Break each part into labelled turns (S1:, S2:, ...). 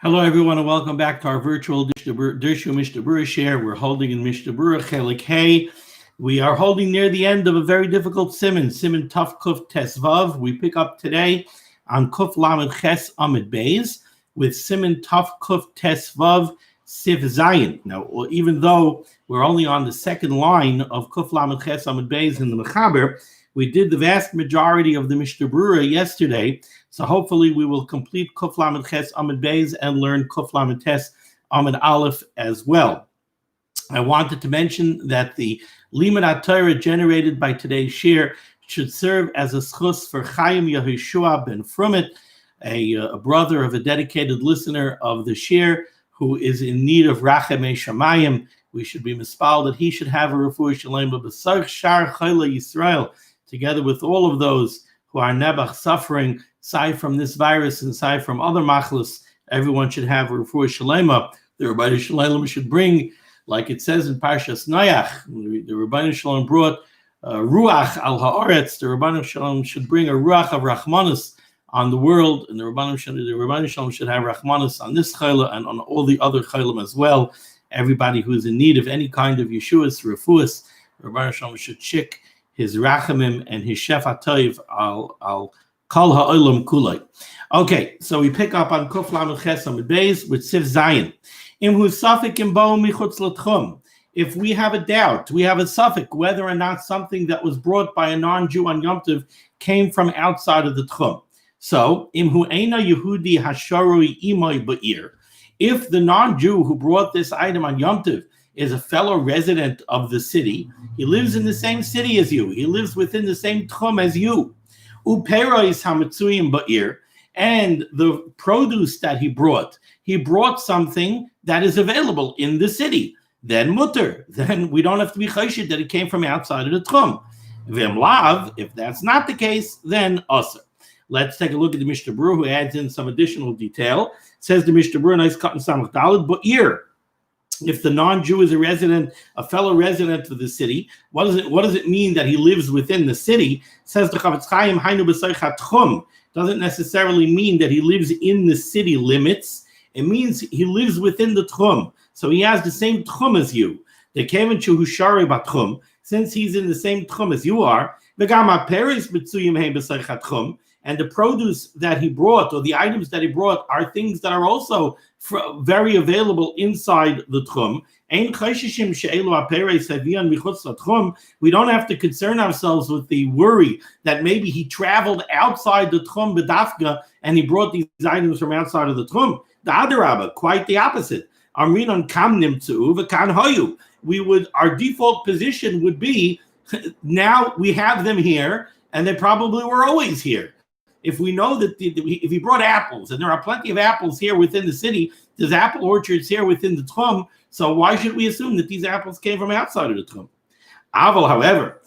S1: Hello, everyone, and welcome back to our virtual Dirshu Mishnah Berurah share. We're holding in Mishnah Berurah Chelik Hey. We are holding near the end of a very difficult Siman Tuf Kuf Tes Vav. We pick up today on Kuf Lamed Ches Amid Beis with Siman Tuf Kuf Tes Vav Sif Zayin. Now, even though we're only on the second line of Kuf Lamed Ches Amid Beis in the Mechaber, we did the vast majority of the Mishnah Berurah yesterday, so hopefully we will complete Kuf Lamed Ches Amid Beis and learn Kuf Lamed Tes Amid Aleph as well. I wanted to mention that the limud HaTorah generated by today's share should serve as a zchus for Chaim Yehoshua ben Frumit, a brother of a dedicated listener of the share who is in need of rachamei shamayim. We should be mispal that he should have a refuah sheleimah b'sarch shar chayla Yisrael, together with all of those who are nebach suffering, aside from this virus and aside from other machlos. Everyone should have a refuah sheleimah. The Rabbi Shalom should bring, like it says in Parshas Noach, the Rabbi Shalom brought ruach al haaretz. The Rabbi Shalom should bring a ruach of rachmanus on the world, and the Rabbi Shalom should have rachmanus on this chayla and on all the other chaylim as well. Everybody who is in need of any kind of yeshuas, refuahs, the Rabbi Shalom should shik his rachamim and his shefa toiv al kol ha'olam kulay. Okay, so we pick up on Kuf Lamed Ches Amid Beis with Sif Zayin. If we have a doubt, we have a suffix whether or not something that was brought by a non-Jew on Yom Tov came from outside of the techum. So, if the non-Jew who brought this item on Yom Tov is a fellow resident of the city, he lives in the same city as you, he lives within the same techum as you, and the produce that he brought something that is available in the city, then mutter. Then we don't have to be chayshid that it came from outside of the techum. If that's not the case, then aser. Let's take a look at the Mishnah Berurah, who adds in some additional detail. It says the Mishnah Berurah, nice cut and samach daled, but if the non-Jew is a fellow resident of the city, what does it mean that he lives within the city? It says the Chavetz Chaim hainu b'soich techum. Doesn't necessarily mean that he lives in the city limits. It means he lives within the techum. So he has the same techum as you. The kevan shehu shari b'techum, since he's in the same techum as you are, v'gam ha'peres b'tzuyim hein b'soich techum, and the produce that he brought, or the items that he brought, are things that are also very available inside the techum. We don't have to concern ourselves with the worry that maybe he traveled outside the techum b'dafka and he brought these items from outside of the techum. The adarabah, quite the opposite. Our default position would be, now we have them here, and they probably were always here. If we know that if he brought apples, and there are plenty of apples here within the city, there's apple orchards here within the techum, so why should we assume that these apples came from outside of the techum? Aval, however,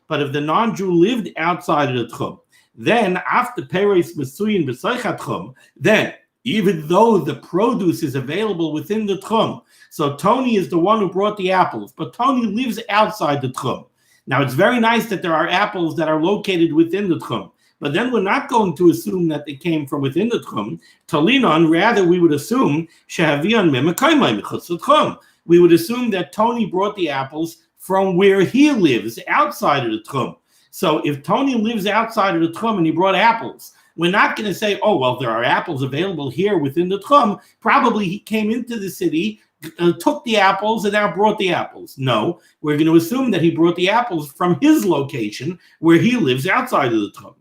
S1: but if the non-Jew lived outside of the techum, then after peres mesuyin b'soich techum, then even though the produce is available within the techum, so Tony is the one who brought the apples, but Tony lives outside the techum. Now, it's very nice that there are apples that are located within the techum, but then we're not going to assume that they came from within the techum. Talinon, rather, we would assume we would assume that Tony brought the apples from where he lives, outside of the techum. So if Tony lives outside of the techum and he brought apples, we're not going to say, oh, well, there are apples available here within the techum. Probably he came into the city, took the apples, and now brought the apples. No, we're going to assume that he brought the apples from his location where he lives outside of the techum.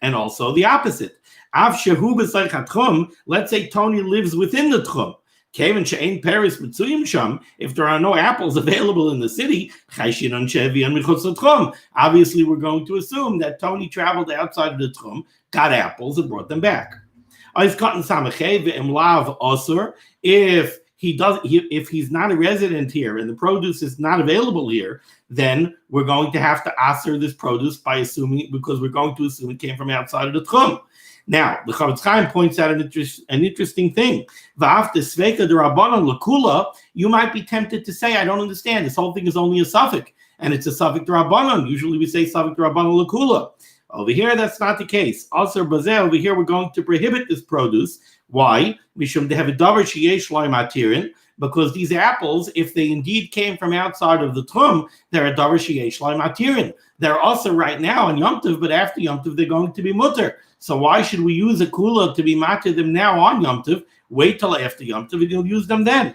S1: And also the opposite. Let's say Tony lives within the techum. If there are no apples available in the city, obviously we're going to assume that Tony traveled outside of the techum, got apples, and brought them back. If he's not a resident here and the produce is not available here, then we're going to have to aser this produce because we're going to assume it came from outside of the techum. Now, the Chavetz Chaim points out an interesting thing. You might be tempted to say, I don't understand. This whole thing is only a suffix, and it's a suffix d'Rabbanan. Usually we say suffix d'Rabbanan l'kula. Over here, that's not the case. Also, over here, we're going to prohibit this produce. Why? Mishum they have a davar sheyesh sheleimah, because these apples, if they indeed came from outside of the techum, they're a davar sheyesh sheleimah. They're also right now on Yom Tov, but after Yom Tov, they're going to be mutter. So why should we use a kula to be matter them now on Yom Tov? Wait till after Yom Tov, and you'll use them then.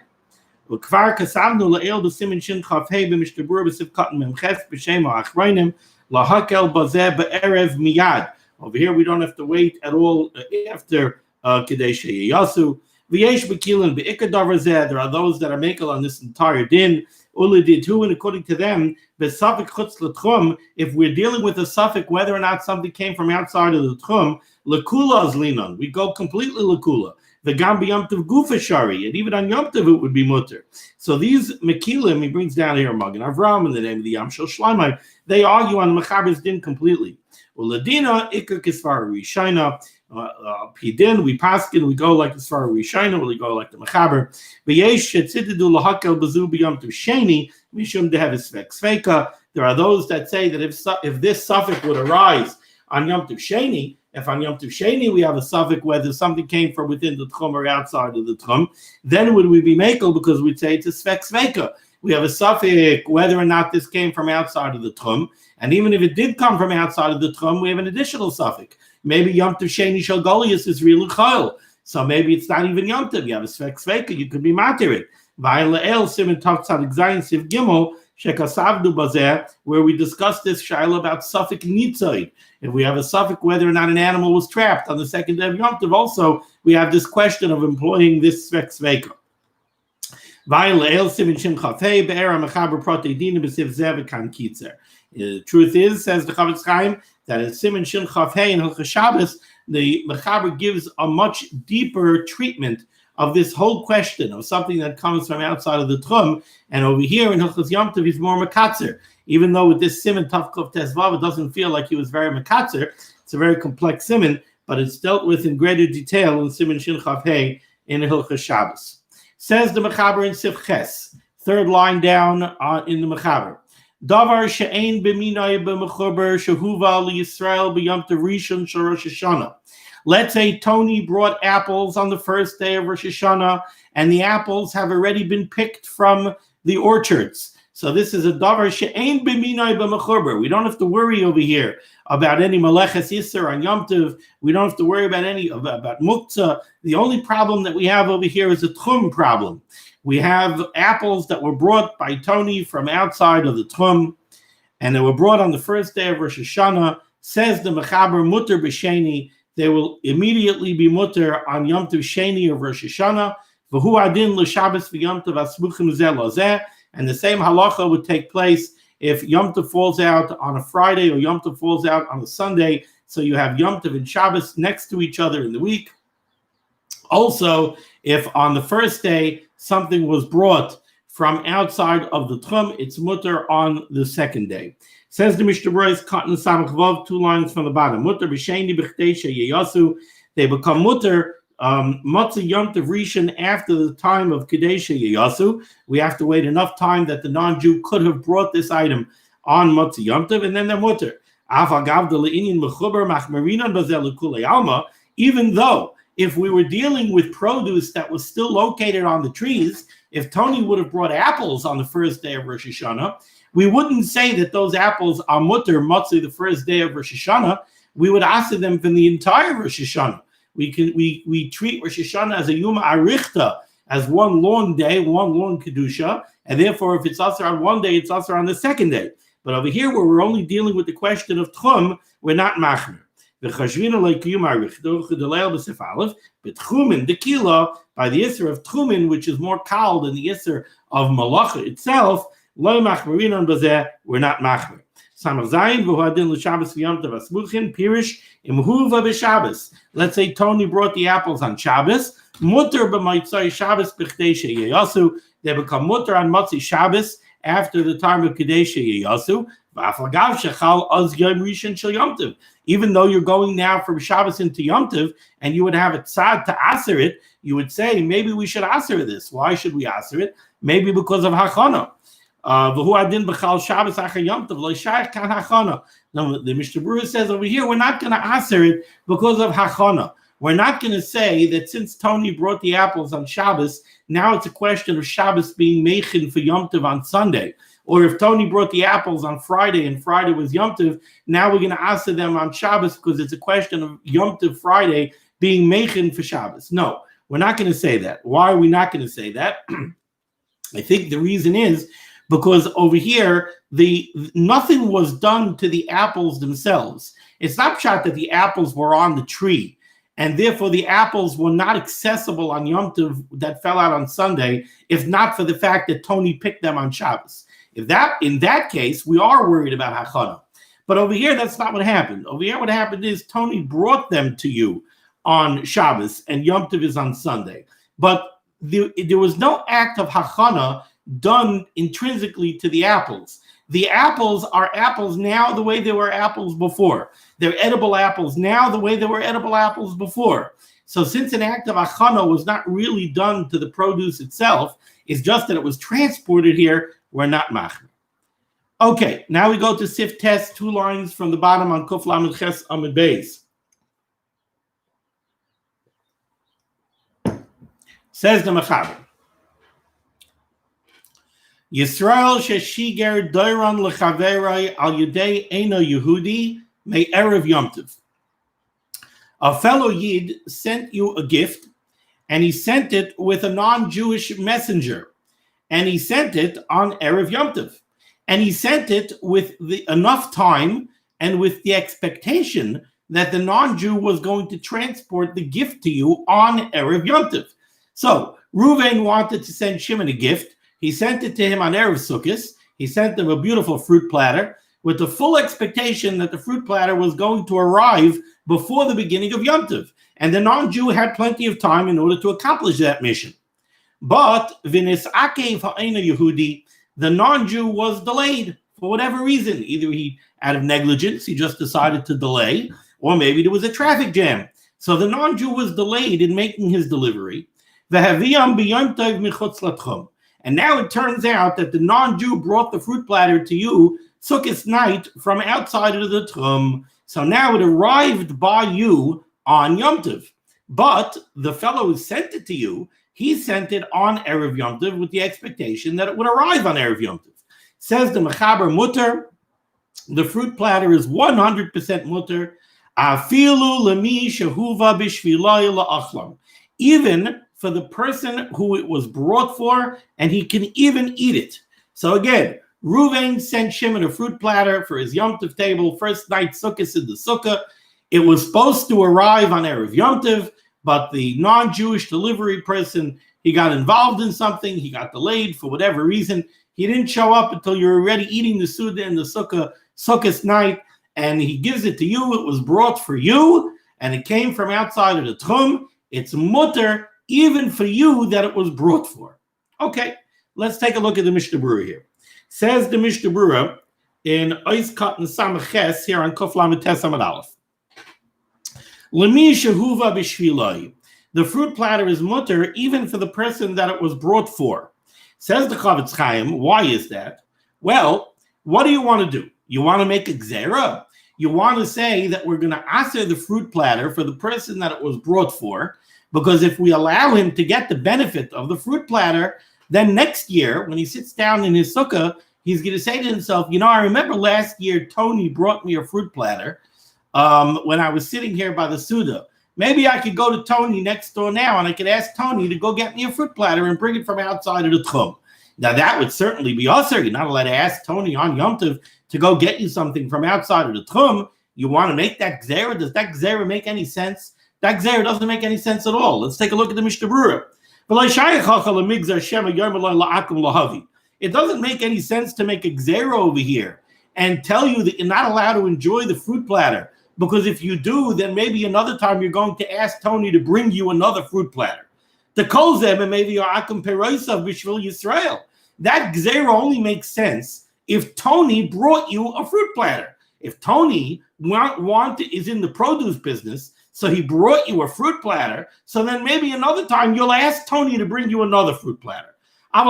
S1: וכבר כסבנו לעיל בסימן שין כ"ה במשנה ברורה בספקת מ"ח בשם האחרונים להקל בזה בערב מיד. Over here we don't have to wait at all after כדי שיעשו. ויש בקילן בעיקר דבר זה, there are those that are makel on this entire din. ולדידו, and according to them, בספק חוץ לתחום, if we're dealing with a suffix whether or not something came from outside of the tchum, lekula is linon. We go completely lekula. The Gam Yom Tov Gufa Shari, and even on Yom Tov it would be mutter. So these Mekilim, he brings down here Magen Avram in the name of the Yam Shel Shleimah, they argue on Mechaber's din completely. Well, Ladina Iker Kisvar Rishina, Pidin, we paskin, we go like Kisvar Rishina, we go like the Mechaber. V'yesh Shetzidu Lahakel Bazu B'Yom Tov Sheni, Mishum Dehevis Sveka. There are those that say that if this suffix would arise on Yom Tov Sheni, if on Yom Tov Sheni we have a suffix whether something came from within the techum or outside of the techum, then would we be makel because we'd say it's a sveka. We have a suffix whether or not this came from outside of the techum, and even if it did come from outside of the techum, we have an additional suffix. Maybe Yom Tov Sheni Shel Goliath is really chayil, so maybe it's not even Yom Tov. You have a sveka, you could be matir it. Va'ila'el Siman Tov Tzadik Zayin Siv Gimel Shekasavdu Bazeh, where we discussed this shaila about suffix nitzai. If we have a suffix whether or not an animal was trapped on the second day of Yom Tov, also we have this question of employing this sveka. The truth is, says the Chavetz Chaim, that in Siman Shin Chafei and Hilchos Shabbos, the Mechaber gives a much deeper treatment of this whole question of something that comes from outside of the techum, and over here in Hilchos Yom Tov he's more mekatzer. Even though with this Siman Tav Kuf Tes Vav it doesn't feel like he was very mekatzer, it's a very complex Siman, but it's dealt with in greater detail in Siman Shin Chav Hei in Hilchos Shabbos. Says the Mechaber in Sif Ches, third line down in the Mechaber. Davar she'ein b'minai b'mechuber shehuva liYisrael b'Yom Tov Rishon shel Rosh Hashanah. Let's say Tony brought apples on the first day of Rosh Hashanah, and the apples have already been picked from the orchards. So this is a davar she'ein b'minai b'mechuber. We don't have to worry over here about any maleches yisur on Yom Tov. We don't have to worry about about muktzah. The only problem that we have over here is a techum problem. We have apples that were brought by Tony from outside of the techum, and they were brought on the first day of Rosh Hashanah. Says the Mechaber mutter b'sheni. They will immediately be mutter on Yom Tov Sheni of Rosh Hashanah. V'hu adin l'Shabbos v'Yom Tov asmuchim zeh lozeh. And the same halacha would take place if Yom Tov falls out on a Friday or Yom Tov falls out on a Sunday. So you have Yom Tov and Shabbos next to each other in the week. Also, if on the first day something was brought from outside of the techum, it's mutter on the second day. Says the Mishnah Berurah, Cotton Samach Vav, 2 lines from the bottom. Mutter b'sheni b'chtei sheyasu. They become mutter Matzah Yom Tov Rishon after the time of Kadesh Yasu. We have to wait enough time that the non-Jew could have brought this item on Matzah Yom Tov, and then they're mutter. Even though if we were dealing with produce that was still located on the trees, if Tony would have brought apples on the first day of Rosh Hashanah, we wouldn't say that those apples are mutter matzah the first day of Rosh Hashanah. We would ask them from the entire Rosh Hashanah. We treat Rosh Hashanah as a Yuma Arichta, as one long day, one long kedusha, and therefore if it's also on one day, it's also on the second day. But over here, where we're only dealing with the question of techum, we're not machmer. The chashvina like Yuma Arichta chedaleil b'sef aleph, but techumin the kila by the isser of techumin, which is more kal than the isser of malacha itself. Lo machmerinon b'zeh, we're not machmer. Samach zayin v'hu adin l'Shabbos v'Yom Tov asmuchin pirish imhuva b'Shabbos. Let's say Tony brought the apples on Shabbos. Mutter b'maitzai Shabbos b'chtei sheyasu. They become mutter on Matzah Shabbos after the time of Kadesh Yasu. V'afagav shechal az yom rishon shel Yom Tov. Even though you're going now from Shabbos into Yom Tov, and you would have a tzad to aser it, you would say maybe we should aser this. Why should we aser it? Maybe because of hachana. The Mishnah Berurah says over here, we're not going to answer it because of hachana. We're not going to say that since Tony brought the apples on Shabbos, now it's a question of Shabbos being meichin for Yom Tov on Sunday. Or if Tony brought the apples on Friday and Friday was Yom Tov, now we're going to answer them on Shabbos because it's a question of Yom Tov Friday being meichin for Shabbos. No, we're not going to say that. Why are we not going to say that? I think the reason is because over here, nothing was done to the apples themselves. It's not shot that the apples were on the tree, and therefore the apples were not accessible on Yom Tov that fell out on Sunday, if not for the fact that Tony picked them on Shabbos. In that case, we are worried about hachana. But over here, that's not what happened. Over here, what happened is Tony brought them to you on Shabbos, and Yom Tov is on Sunday. But there was no act of hachana done intrinsically to the apples. The apples are apples now the way they were apples before. They're edible apples now the way they were edible apples before. So since an act of achana was not really done to the produce itself, it's just that it was transported here, we're not machmir. Okay, now we go to Sif Test, 2 lines from the bottom on Kuf Lamed Ches Amud Beis. Says the Mechaber. Yisrael sheshiger doiran lechaverai al yedei eno Yehudi may erev Yom Tov. A fellow Yid sent you a gift, and he sent it with a non-Jewish messenger, and he sent it on erev Yom Tov, and he sent it with enough time and with the expectation that the non-Jew was going to transport the gift to you on erev Yom Tov. So Reuven wanted to send Shimon a gift. He sent it to him on Erev Sukkos. He sent him a beautiful fruit platter with the full expectation that the fruit platter was going to arrive before the beginning of Yom Tov. And the non-Jew had plenty of time in order to accomplish that mission. But V'nis'akev ha'ena Yehudi, the non-Jew was delayed for whatever reason. Either out of negligence, he just decided to delay, or maybe there was a traffic jam. So the non-Jew was delayed in making his delivery. V'haviyam b'yom tov michutz l'tchum. And now it turns out that the non-Jew brought the fruit platter to you Sukkot night from outside of the techum. So now it arrived by you on Yom Tov. But the fellow who sent it to you, he sent it on Erev Yom Tov with the expectation that it would arrive on Erev Yom Tov. Says the Mechaber Mutter, the fruit platter is 100% mutter. Afilu lemi shehuva b'shviloi la'achlam. Even for the person who it was brought for, and he can even eat it. So again, Reuven sent Shimon a fruit platter for his Yom Tov table, first night Sukkot in the Sukkah. It was supposed to arrive on Erev Yom Tov, but the non-Jewish delivery person, he got involved in something, he got delayed for whatever reason. He didn't show up until you're already eating the Suda in the Sukkot night, and he gives it to you. It was brought for you, and it came from outside of the techum. It's mutter, even for you that it was brought for. Okay, let's take a look at the Mishnah Berurah here. Says the Mishnah Berurah in Ois Katan Samach here on Kuf Lamed Tes Amud Aleph. Lemi shehuva b'shviloi. The fruit platter is mutter even for the person that it was brought for. Says the Chavetz Chaim, why is that? Well, what do you want to do? You want to make a gzera? You want to say that we're going to aser the fruit platter for the person that it was brought for, because if we allow him to get the benefit of the fruit platter, then next year, when he sits down in his sukkah, he's going to say to himself, I remember last year Tony brought me a fruit platter when I was sitting here by the Suda. Maybe I could go to Tony next door now and I could ask Tony to go get me a fruit platter and bring it from outside of the techum. Now that would certainly be usher. You're not allowed to ask Tony on Yom Tov to go get you something from outside of the techum. You want to make that gzera? Does that gzera make any sense? That gzera doesn't make any sense at all. Let's take a look at the Mishnah Berurah. It doesn't make any sense to make a gzera over here and tell you that you're not allowed to enjoy the fruit platter, because if you do, then maybe another time you're going to ask Tony to bring you another fruit platter. The kolzem and maybe akum peroisav b'shvil Yisrael. That gzera only makes sense if Tony brought you a fruit platter. If Tony is in the produce business, so he brought you a fruit platter, so then maybe another time you'll ask Tony to bring you another fruit platter. But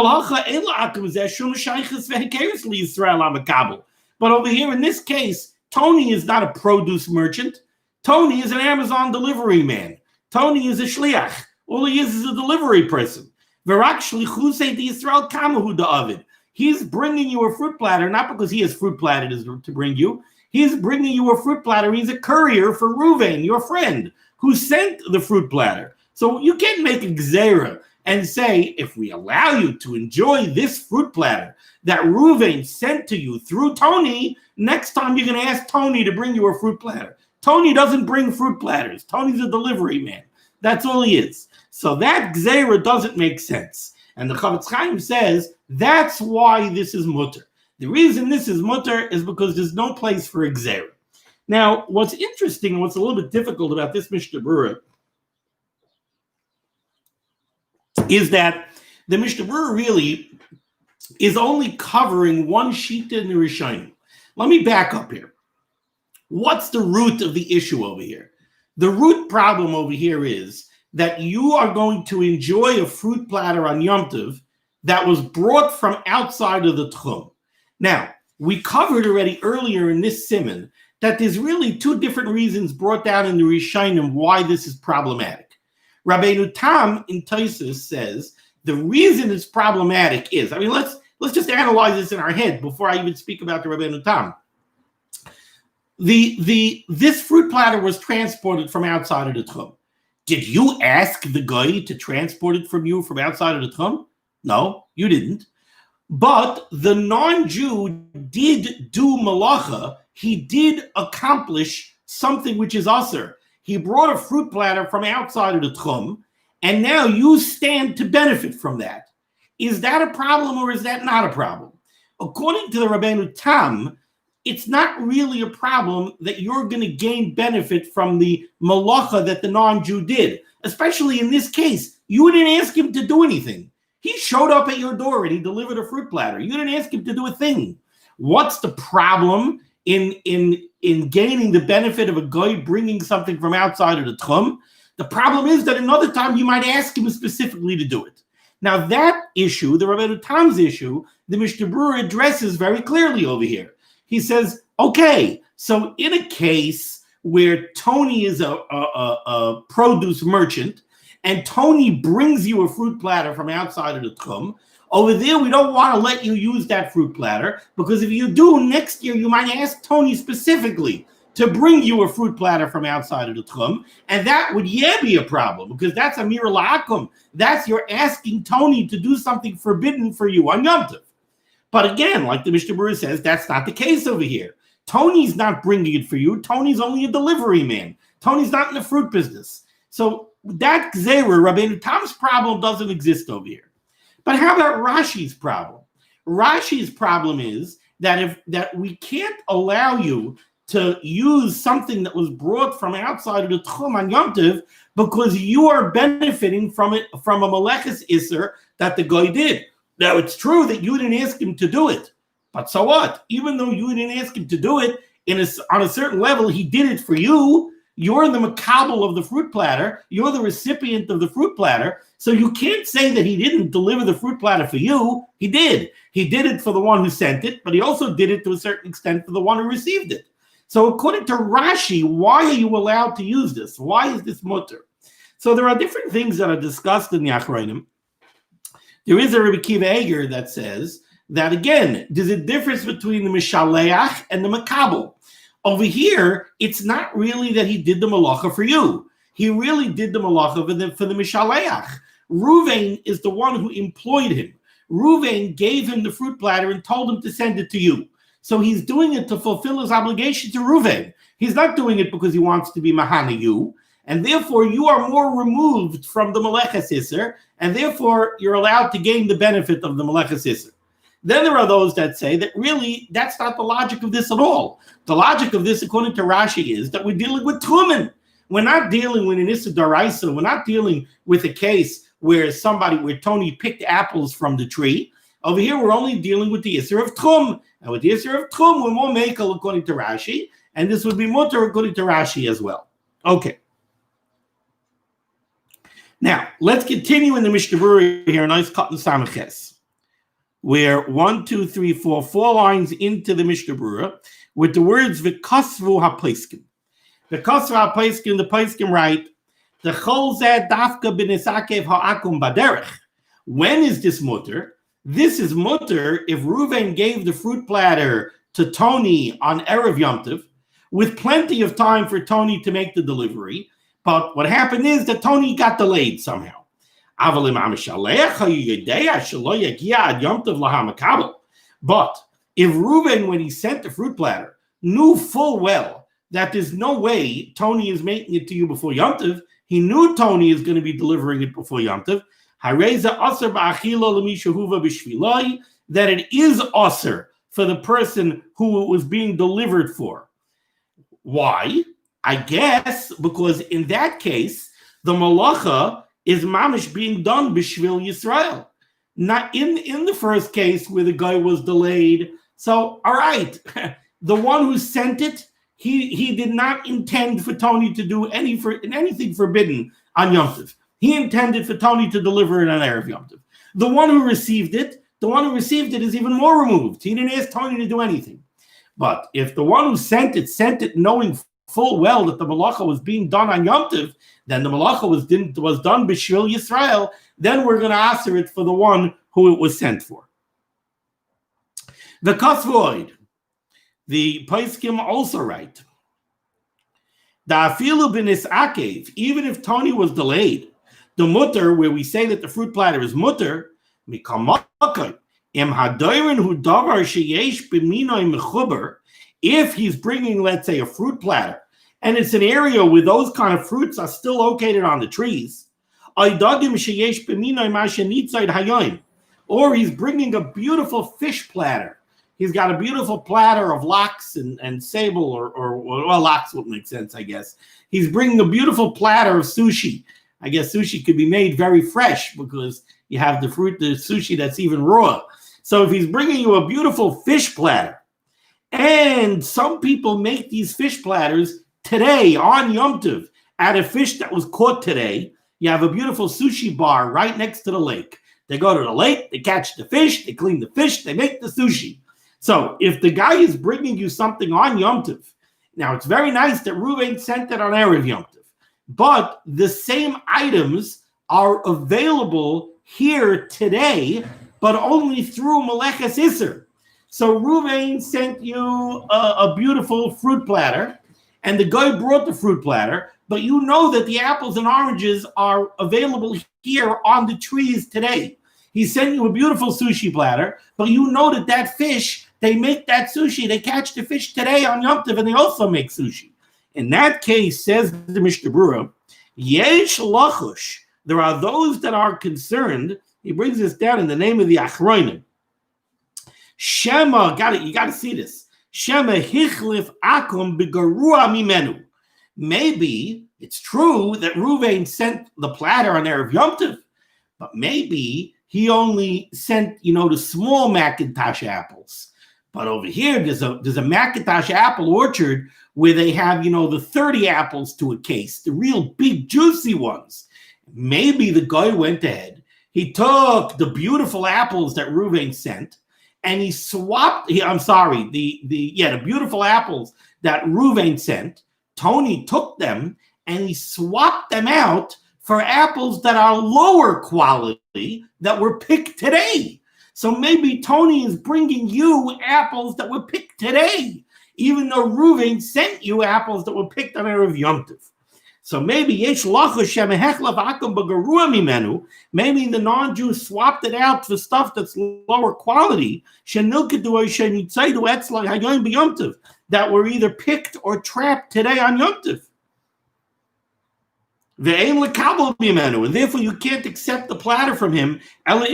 S1: over here in this case, Tony is not a produce merchant. Tony is an Amazon delivery man. Tony is a shliach. All he is a delivery person. He's bringing you a fruit platter, not because he has fruit platters to bring you. He's bringing you a fruit platter. He's a courier for Reuven, your friend, who sent the fruit platter. So you can't make a gzera and say, if we allow you to enjoy this fruit platter that Reuven sent to you through Tony, next time you're going to ask Tony to bring you a fruit platter. Tony doesn't bring fruit platters. Tony's a delivery man. That's all he is. So that gzera doesn't make sense. And the Chavetz Chaim says that's why this is mutter. The reason this is mutter is because there's no place for a gzera. Now, what's interesting and what's a little bit difficult about this Mishnah Berurah is that the Mishnah Berurah really is only covering one shita in the Rishonim. Let me back up here. What's the root of the issue over here? The root problem over here is that you are going to enjoy a fruit platter on Yom Tov that was brought from outside of the techum. Now, we covered already earlier in this Siman that there's really two different reasons brought down in the Rishonim why this is problematic. Rabbeinu Tam in Tosfos says the reason it's problematic is, let's just analyze this in our head before I even speak about the Rabbeinu Tam. This fruit platter was transported from outside of the techum. Did you ask the guy to transport it from you from outside of the techum? No, you didn't. But the non-Jew did do malacha. He did accomplish something which is asur. He brought a fruit platter from outside of the techum, and now you stand to benefit from that. Is that a problem or is that not a problem? According to the Rabbeinu Tam, it's not really a problem that you're going to gain benefit from the malacha that the non-Jew did. Especially in this case, you didn't ask him to do anything. He showed up at your door and he delivered a fruit platter. You didn't ask him to do a thing. What's the problem in gaining the benefit of a guy bringing something from outside of the techum? The problem is that another time you might ask him specifically to do it. Now that issue, the Rabbeinu Tam's issue, the Mishnah Berurah addresses very clearly over here. He says, okay, so in a case where Tony is a produce merchant and Tony brings you a fruit platter from outside of the techum, over there we don't want to let you use that fruit platter because if you do, next year you might ask Tony specifically to bring you a fruit platter from outside of the techum, and that would be a problem because that's a mir la'akum. That's you're asking Tony to do something forbidden for you on Yom Tov. But again, like the Mishnah Berurah says, that's not the case over here. Tony's not bringing it for you. Tony's only a delivery man. Tony's not in the fruit business. So that gzera, Rabbeinu Tam's problem doesn't exist over here. But how about Rashi's problem? Rashi's problem is that we can't allow you to use something that was brought from outside of the techum on Yom Tov because you are benefiting from it, from a meleches iser that the guy did. Now, it's true that you didn't ask him to do it, but so what? Even though you didn't ask him to do it, on a certain level, he did it for you. You're the makabel of the fruit platter. You're the recipient of the fruit platter. So you can't say that he didn't deliver the fruit platter for you. He did. He did it for the one who sent it, but he also did it to a certain extent for the one who received it. So according to Rashi, why are you allowed to use this? Why is this mutter? So there are different things that are discussed in the Achronim. There is a Rabbi Kiva Eger that says that, again, there's a difference between the Mishaleach and the Makabel. Over here, it's not really that he did the malacha for you. He really did the malacha for the Mishaleach. Reuven is the one who employed him. Reuven gave him the fruit platter and told him to send it to you. So he's doing it to fulfill his obligation to Reuven. He's not doing it because he wants to be Mahana you. And therefore, you are more removed from the Meleches Iser, and therefore, you're allowed to gain the benefit of the Meleches Iser. Then there are those that say that really, that's not the logic of this at all. The logic of this, according to Rashi, is that we're dealing with Truman. We're not dealing with an Issa Daraisa. We're not dealing with a case where Tony picked apples from the tree. Over here, we're only dealing with the Issa of Tchum. And with the Issa of Tchum, we're more makel according to Rashi, and this would be mutter according to Rashi as well. Okay. Now, let's continue in the Mishnah Berurah here, a nice cut in Samaches. We're 4 lines into the Mishnah Berurah with the words V'kasvu ha-paiskim. V'kasvu ha-paiskim, the paiskim write, the chol zeh dafka b'nisakev ha'akum baderech. When is this mutter? This is mutter if Reuven gave the fruit platter to Tony on Erev Yom Tov, with plenty of time for Tony to make the delivery. But what happened is that Tony got delayed somehow. But if Reuven, when he sent the fruit platter, knew full well that there's no way Tony is making it to you before Yom Tov, he knew Tony is going to be delivering it before Yom Tov, that it is asr for the person who it was being delivered for. Why? I guess because in that case, the malacha is mamish being done b'shvil Yisrael. Not in the first case where the guy was delayed. So, all right, the one who sent it, he did not intend for Tony to do anything forbidden on Yom Tov. He intended for Tony to deliver it on Erev Yom Tov. The one who received it is even more removed. He didn't ask Tony to do anything. But if the one who sent it knowing full well that the malacha was being done on Yom Tov, then the malacha was done b'shvil Yisrael, then we're going to answer it for the one who it was sent for. The kasvoid, the paiskim also write, da afilu b'nis akev, even if Tony was delayed, the mutter, where we say that the fruit platter is mutter, mikamakay, im hadoirin hu davar sheyesh b'minoi mechuber, if he's bringing, let's say, a fruit platter, and it's an area where those kind of fruits are still located on the trees, or he's bringing a beautiful fish platter. He's got a beautiful platter of lox and sable, or lox wouldn't make sense, I guess. He's bringing a beautiful platter of sushi. I guess sushi could be made very fresh because you have the sushi that's even raw. So if he's bringing you a beautiful fish platter, and some people make these fish platters today on Yom Tov out of fish that was caught today. You have a beautiful sushi bar right next to the lake. They go to the lake, they catch the fish, they clean the fish, they make the sushi. So if the guy is bringing you something on Yom Tov, now it's very nice that Reuven sent it on Erev Yom Tov, but the same items are available here today, but only through Meleches Isser. So Reuven sent you a beautiful fruit platter, and the guy brought the fruit platter, but you know that the apples and oranges are available here on the trees today. He sent you a beautiful sushi platter, but you know that fish, they make that sushi, they catch the fish today on Yom Tov, and they also make sushi. In that case, says the Mishnah Berurah, yesh lachush, there are those that are concerned. He brings this down in the name of the Achronim. Shema, you got to see this. Shema hichlif akum begarua mimenu. Maybe it's true that Reuven sent the platter on Erev Yom Tov, but maybe he only sent, the small Macintosh apples. But over here, there's a Macintosh apple orchard where they have, the 30 apples to a case, the real big juicy ones. Maybe the guy went ahead. He took the beautiful apples that Reuven sent, and he swapped, the beautiful apples that Reuven sent. Tony took them and he swapped them out for apples that are lower quality that were picked today. So maybe Tony is bringing you apples that were picked today, even though Reuven sent you apples that were picked on Erev Yom Tov. So maybe maybe the non-Jew swapped it out for stuff that's lower quality that were either picked or trapped today on Yom Tov. And therefore you can't accept the platter from him unless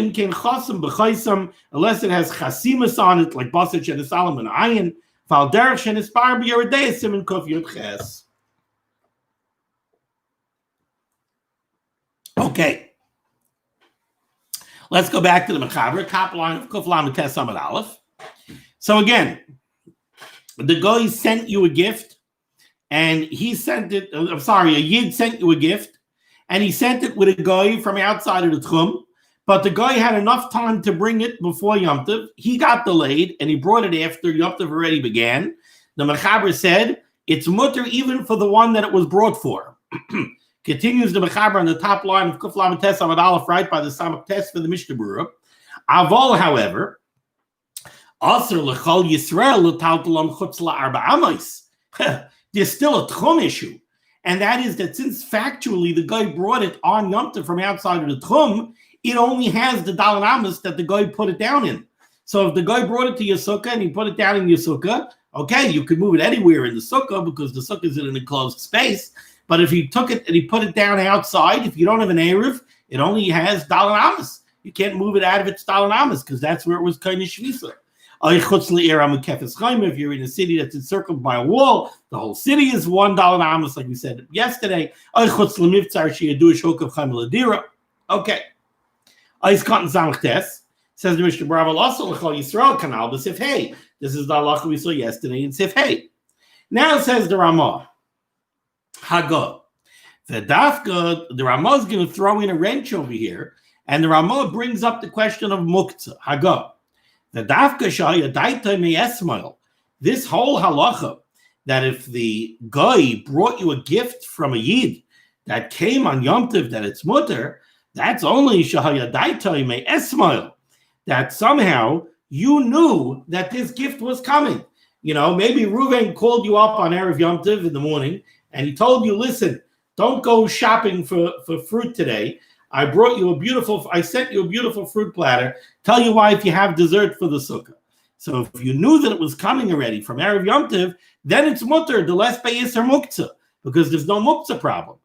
S1: it has chasimas on it, like basach and Solomon ayin. Siman Kuf Yud Ches. Okay, let's go back to the Mechaber, top line of Kuf Lamed Tes Amud Aleph. So again, the guy sent you a gift, and he sent it. A Yid sent you a gift, and he sent it with a guy from outside of the techum, but the guy had enough time to bring it before Yom Tov. He got delayed, and he brought it after Yom Tov already began. The Mechaber said, it's mutter even for the one that it was brought for. Continues the Mechaber on the top line of Kuf Lamed Tes Amud Aleph, right by the Samach Tes for the Mishnah Berurah. Avol, however, Aser L'chol Yisrael L'taltalam Chutz La'arba Amos. There's still a techum issue, and that is that since factually the guy brought it on Yom Tov from outside of the techum, it only has the Dalan Amos that the guy put it down in. So if the guy brought it to your sukkah and he put it down in your sukkah, okay, you could move it anywhere in the sukkah because the sukkah is in an enclosed space. But if he took it and he put it down outside, if you don't have an Erev, it only has Dalan Amos. You can't move it out of its Dalan Amos because that's where it was kind of shvisa. If you're in a city that's encircled by a wall, the whole city is $1 amos, like we said yesterday. Okay. Says the Mishnah BerurahVol also l'chol Yisrael kanal b'sif hey. This is the halacha we saw yesterday in Sif hey. Now says the Ramah, Haggah. The Ramah is going to throw in a wrench over here, and the Ramah brings up the question of muktzah, Haggah. The dafka shaya daita me'esmail. This whole halacha that if the guy brought you a gift from a yid that came on Yom Tov that it's mutter, that's only shaya daita me'esmail. That somehow you knew that this gift was coming. You know, maybe Reuven called you up on Erev Yom Tov in the morning and he told you, listen, don't go shopping for fruit today. I sent you a beautiful fruit platter. Tell your wife you have dessert for the sukkah. So if you knew that it was coming already from Erev Yom Tov, then it's mutter, the less bayis or muktzah, because there's no muktzah problem.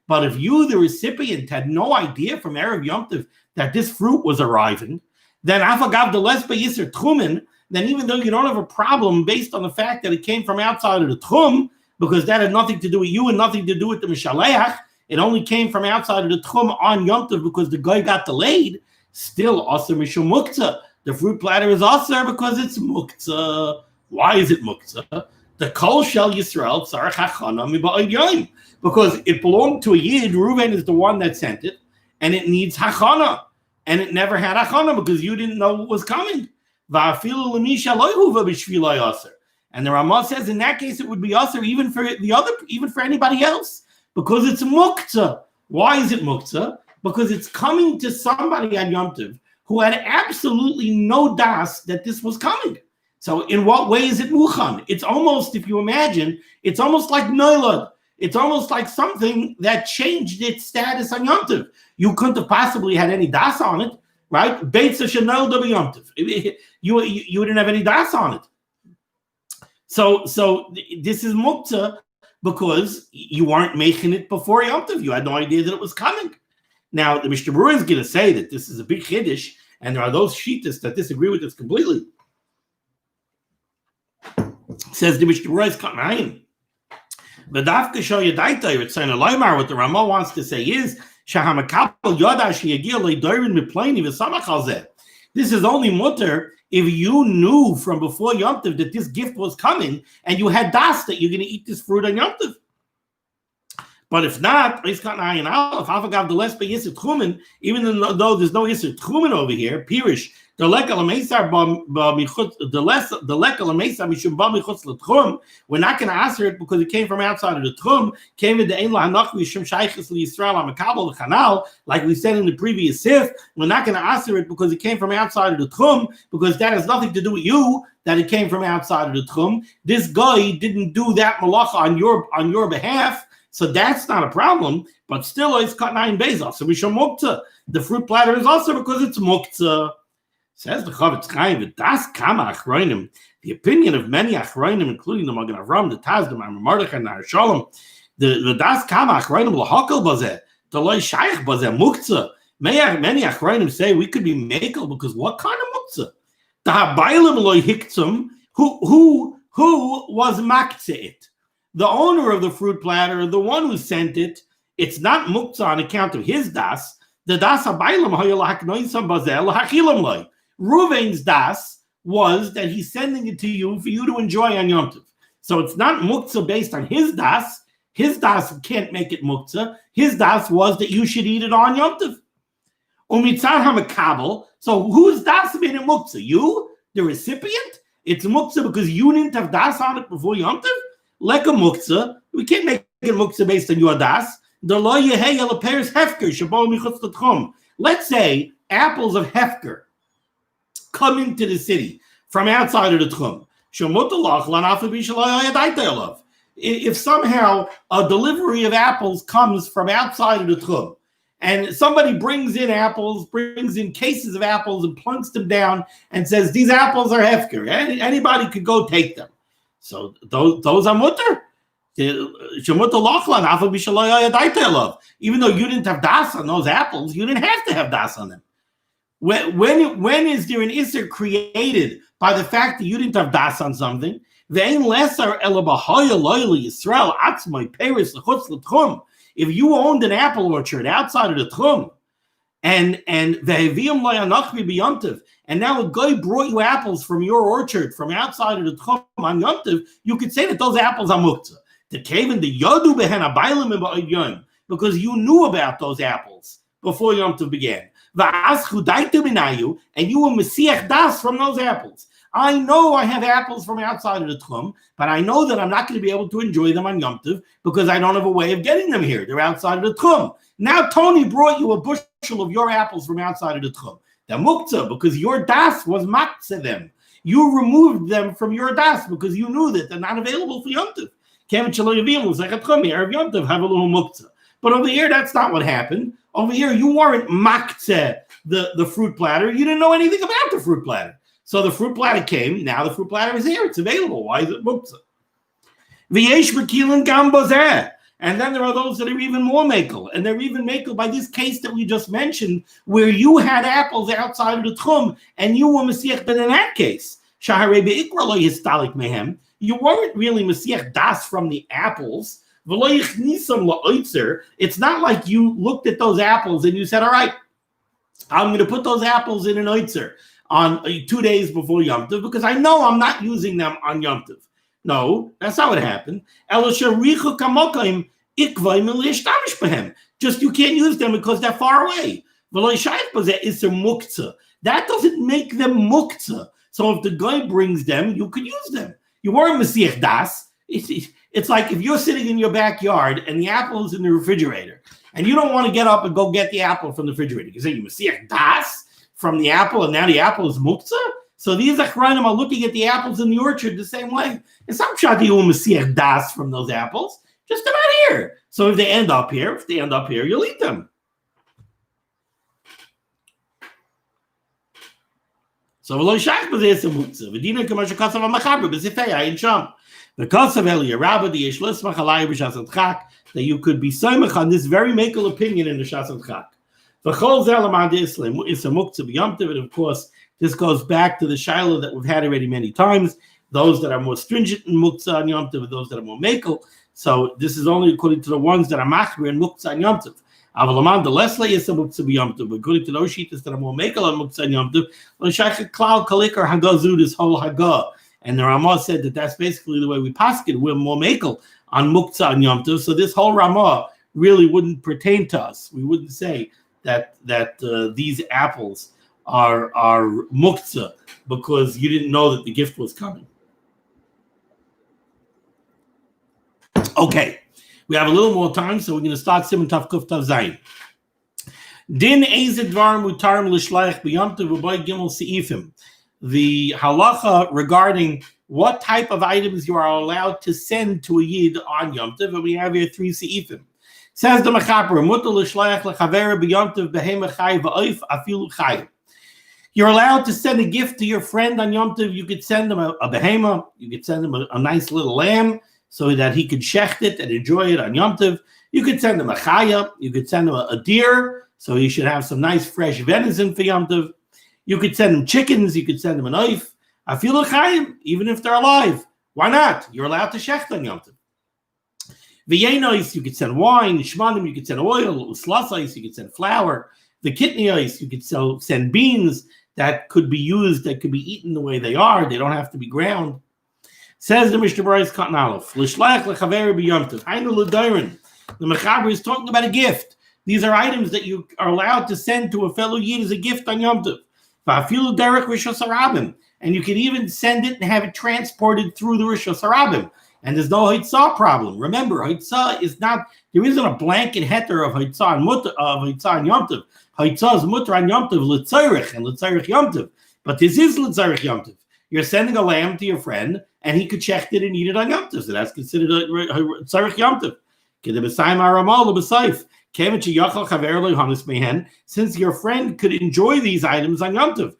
S1: But if you, the recipient, had no idea from Erev Yom Tov that this fruit was arriving, then afagav the less bayis or tchumen, then even though you don't have a problem based on the fact that it came from outside of the techum, because that had nothing to do with you and nothing to do with the Mishaleach, it only came from outside of the techum on Yom Tov because the guy got delayed, still aser mishum muktzah. The fruit platter is aser because it's muktzah. Why is it muktzah? The kol shel Yisrael tzarech hachana miba'od yom. Because it belonged to a yid, Reuven is the one that sent it, and it needs hachana. And it never had hachana because you didn't know what was coming. Va'afilu l'misha lo huva b'shvilai aser. And the Ramah says in that case it would be aser even for anybody else, because it's muktzah. Why is it muktzah? Because it's coming to somebody on Yom Tov who had absolutely no das that this was coming. So in what way is it muchan? It's almost, if you imagine, it's almost like noilad. It's almost like something that changed its status on Yom Tov. You couldn't have possibly had any das on it, right? Beitza shenol do Yom Tov. You didn't have any das on it. So this is muktzah because you weren't making it before Yom Tov. You had no idea that it was coming. Now, the Mishnah Berurah is going to say that this is a big chiddush, and there are those shittas that disagree with this completely. Says the Mishnah Berurah is Kanayim. What the Ramah wants to say is, this is only mutter if you knew from before Yom Tov that this gift was coming and you had das that you're going to eat this fruit on Yom Tov. But if not, even though there's no Yisr Tchumen over here, Pirish, we're not going to answer it because it came from outside of the Tchum, like we said in the previous Sif. We're not going to answer it because it came from outside of the Tchum, because that has nothing to do with you, that it came from outside of the Tchum. This guy didn't do that malacha on your behalf, so that's not a problem. But still, it's cut 9 bezos. So we show muktzah. The fruit platter is also because it's muktzah. Says the Chavetz Chaim, das kama achronim. The opinion of many achronim, including the Magen Avram, the Taz, the Mordechai, and the Shalom, the das kama achronim lahakol bazeh, the loy shaykh bazeh muktzah. Many achronim say we could be makel because what kind of muktzah? The habaylim loy hiktzum, who was maktzeh it? The owner of the fruit platter, the one who sent it. It's not muktzah on account of his das. The das habaylim hayolach noisam bazeh lahachilam loy. Reuven's das was that he's sending it to you for you to enjoy on Yom Tov. So it's not muktzah based on his das. His das can't make it muktzah. His das was that you should eat it on Yom Tov. Umitzar hamakabel. So whose das made it muktzah? You, the recipient? It's muktzah because you didn't have das on it before Yom Tov? Like a muktzah. We can't make it muktzah based on your das. Let's say apples of hefker come into the city from outside of the techum. If somehow a delivery of apples comes from outside of the techum, and somebody brings in apples, brings in cases of apples and plunks them down and says, these apples are hefker. Anybody could go take them. So those are mutter. Even though you didn't have das on those apples, you didn't have to have das on them. When is there an isser created by the fact that you didn't have das on something? If you owned an apple orchard outside of the techum, and now a guy brought you apples from your orchard from outside of the techum on Yom Tov, you could say that those apples are muktzah. Because you knew about those apples before Yom Tov began. And you were mesiach das from those apples. I know I have apples from outside of the techum, but I know that I'm not going to be able to enjoy them on Yom Tov because I don't have a way of getting them here. They're outside of the techum. Now Tony brought you a bushel of your apples from outside of the techum. They're muktzah because your das was matzah them. You removed them from your das because you knew that they're not available for Yom Tov. But over here, that's not what happened. Over here, you weren't matzah the fruit platter. You didn't know anything about the fruit platter. So the fruit platter came. Now the fruit platter is here. It's available. Why is it muktzah? And then there are those that are even more makel. And they're even makel by this case that we just mentioned, where you had apples outside of the techum, and you were mesiach. But in that case, you weren't really mesiach das from the apples. It's not like you looked at those apples and you said, all right, I'm going to put those apples in an oitzer on 2 days before Yom Tov because I know I'm not using them on Yom Tov. No, that's not what happened. Just you can't use them because they're far away. That doesn't make them muktzah. So if the guy brings them, you could use them. You weren't mesiach das. It's like if you're sitting in your backyard and the apple is in the refrigerator and you don't want to get up and go get the apple from the refrigerator. You say you mesiach das from the apple and now the apple is muktzah? So these achranim are looking at the apples in the orchard the same way. It's not shot that you will mesiach das from those apples. Just they're not here. So if they end up here, you'll eat them. So v'lo shach b'zeh muktzah. V'dina k'mashu kasav ha'machaber b'zifei ayin sham. The kasav Eliyah Rabba the yesh lismach alai b'shas adchak, that you could be soimach on this very makel opinion in the shas adchak. V'chol zeh l'man d'islam is a muktzah b'yom tov, and of course this goes back to the shiloh that we've had already many times. Those that are more stringent in muktzah on Yom Tov, those that are more makel. So this is only according to the ones that are machmir in muktzah on Yom Tov. Avalaman the lesle is a muktzah b'Yom Tov. According to those shittas that are more makel on muktzah on Yom Tov, l'shaycha klal kalikar hagazu this whole haga. And the Ramah said that that's basically the way we paskin. We're more makel on muktzah on Yom Tov. So this whole Ramah really wouldn't pertain to us. We wouldn't say that these apples are muktzah because you didn't know that the gift was coming. Okay, we have a little more time, so we're going to start Siman Tav Kuf Tav Zayin. Din Eized Dvar Mutarim L'Shleich B'Yom Tov V'Bay Gimel Seifim. The halacha regarding what type of items you are allowed to send to a yid on Yom Tov, and we have here 3 seifim. Says the Mechaper, Mutar L'Shleich L'Chavera B'Yom Tov B'Hema Chai V'Oif Afilu Chai. You're allowed to send a gift to your friend on Yom Tov. You could send him a behema. You could send him a nice little lamb so that he could shecht it and enjoy it on Yom Tov. You could send him a chaya. You could send him a deer, so he should have some nice fresh venison for Yom Tov. You could send him chickens. You could send him a knife. Afilu chayim, even if they're alive. Why not? You're allowed to shecht on Yom Tov. V'yenos, you could send wine. Shmanim, you could send oil. Uslasais, you could send flour. The kitniyos, you could send beans that could be used, that could be eaten the way they are. They don't have to be ground. Says the Mishnah Berurah's Cotton Aleph. L'shlach l'chaver b'Yom Tov. Hainu l'dayrin. The Mechaber is talking about a gift. These are items that you are allowed to send to a fellow Yid as a gift on Yom Tov. V'afilu derech rishos harabim. And you can even send it and have it transported through the rishos harabim. And there's no Hitzah problem. Remember, Hitzah is not, there isn't a blanket heter of Hitzah and Mutter, of Hitzah and Yom Tov. Hitzah is Mutter and Yom Tov, L'tzarech and L'tzarech Yom Tov. But this is L'tzarech Yom Tov. You're sending a lamb to your friend, and he could check it and eat it on Yom Tov. So that's considered a L'tzarech Yom Tov. Since your friend could enjoy these items on Yom Tov.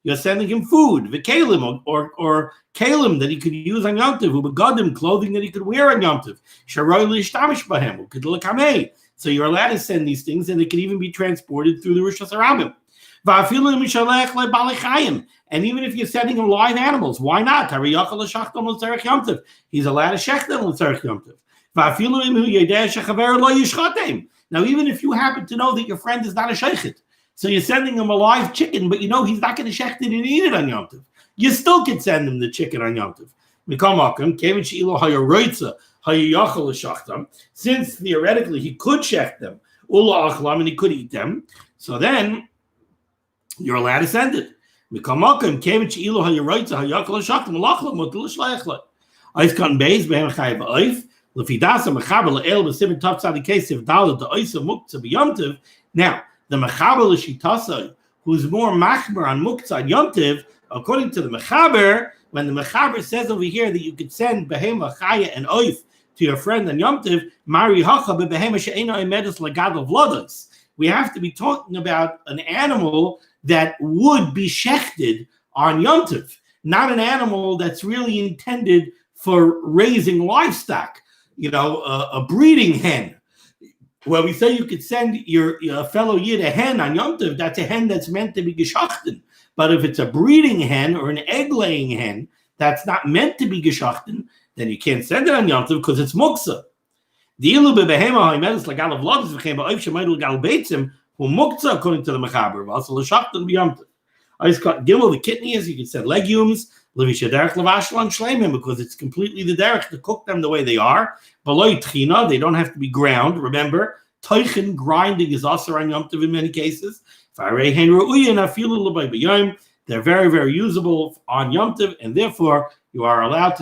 S1: You're sending him food, v'kelim, or kelim that he could use on Yom Tov, u'begadim, clothing that he could wear on Yom Tov. Sharoi l'ishtamish b'hem, u'kedelekamei. So you're allowed to send these things, and they can even be transported through the rishos harabim. Va'afilu mishalech le'balei. And even if you're sending him live animals, why not? He's allowed to shech them l'tzarech Yom Tov. Va'afilu imu yedeh shechaver lo yishchatem. Now, even if you happen to know that your friend is not a sheichet, so you're sending him a live chicken, but you know he's not going to shecht it and eat it on Yom Tov. You still can send him the chicken on Yom Tov. Since theoretically he could shecht them, and he could eat them, so then you're allowed to send it. Now, the Mechaber l'shitasai, who's more machmer on muktzah Yom Tov, according to the Mechaber, when the Mechaber says over here that you could send behema chaya and oif to your friend on Yom Tov, mari hacha behema she'ena emedes lagadol vlodos. We have to be talking about an animal that would be shechted on Yom Tov, not an animal that's really intended for raising livestock. A breeding hen. Well, we say you could send your fellow Yid a hen on Yom Tov. That's a hen that's meant to be geschachten. But if it's a breeding hen or an egg-laying hen that's not meant to be geschachten, then you can't send it on Yom Tov because it's muktzah. According to the Mechaber. Gimel, the kidneys, you can send legumes, because it's completely the derech to cook them the way they are. Thje, they don't have to be ground. Remember, techum, grinding is also on Yom Tov in many cases. They're very, very usable on Yom Tov, and therefore you are allowed to